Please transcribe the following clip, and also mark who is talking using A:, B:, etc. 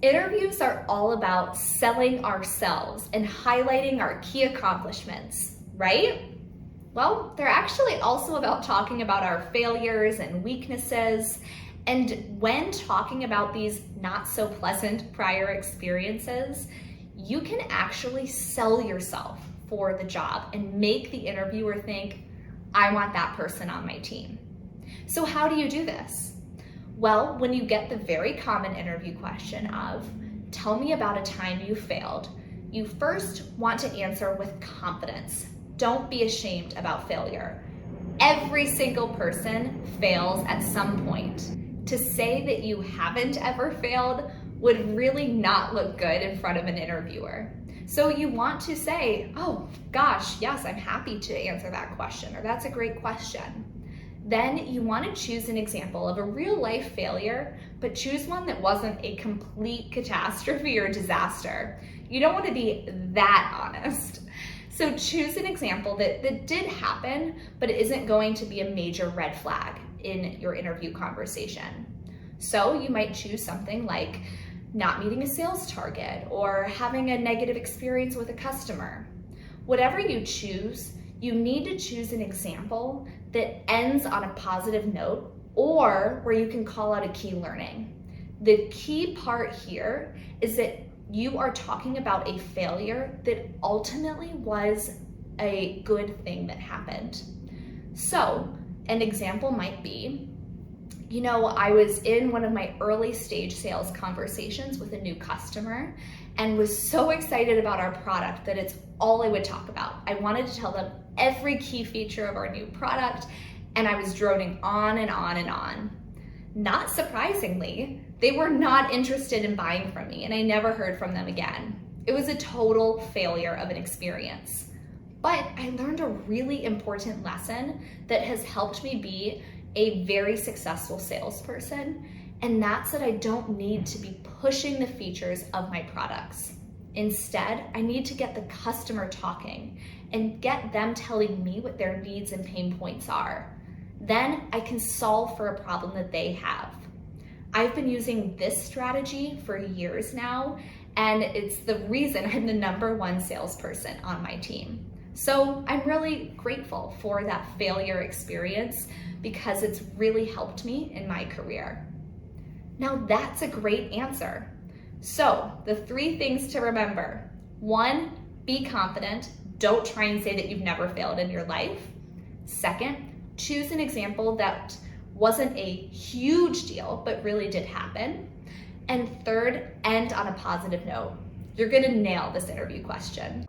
A: Interviews are all about selling ourselves and highlighting our key accomplishments, right? Well, they're actually also about talking about our failures and weaknesses. And when talking about these not so pleasant prior experiences, you can actually sell yourself for the job and make the interviewer think, I want that person on my team. So how do you do this? Well, when you get the very common interview question of, tell me about a time you failed, you first want to answer with confidence. Don't be ashamed about failure. Every single person fails at some point. To say that you haven't ever failed would really not look good in front of an interviewer. So you want to say, oh gosh, yes, I'm happy to answer that question, or that's a great question. Then you want to choose an example of a real life failure, but choose one that wasn't a complete catastrophe or disaster. You don't want to be that honest. So choose an example that did happen, but it isn't going to be a major red flag in your interview conversation. So you might choose something like not meeting a sales target or having a negative experience with a customer. Whatever you choose, you need to choose an example that ends on a positive note or where you can call out a key learning. The key part here is that you are talking about a failure that ultimately was a good thing that happened. So an example might be, I was in one of my early stage sales conversations with a new customer and was so excited about our product that it's all I would talk about. I wanted to tell them every key feature of our new product, and I was droning on and on and on. Not surprisingly, they were not interested in buying from me, and I never heard from them again. It was a total failure of an experience. But I learned a really important lesson that has helped me be a very successful salesperson, and that's that I don't need to be pushing the features of my products. Instead, I need to get the customer talking and get them telling me what their needs and pain points are. Then I can solve for a problem that they have. I've been using this strategy for years now, and it's the reason I'm the #1 salesperson on my team. So I'm really grateful for that failure experience because it's really helped me in my career. Now that's a great answer. So the 3 things to remember: 1, be confident. Don't try and say that you've never failed in your life. 2nd, choose an example that wasn't a huge deal, but really did happen. And 3rd, end on a positive note. You're gonna nail this interview question.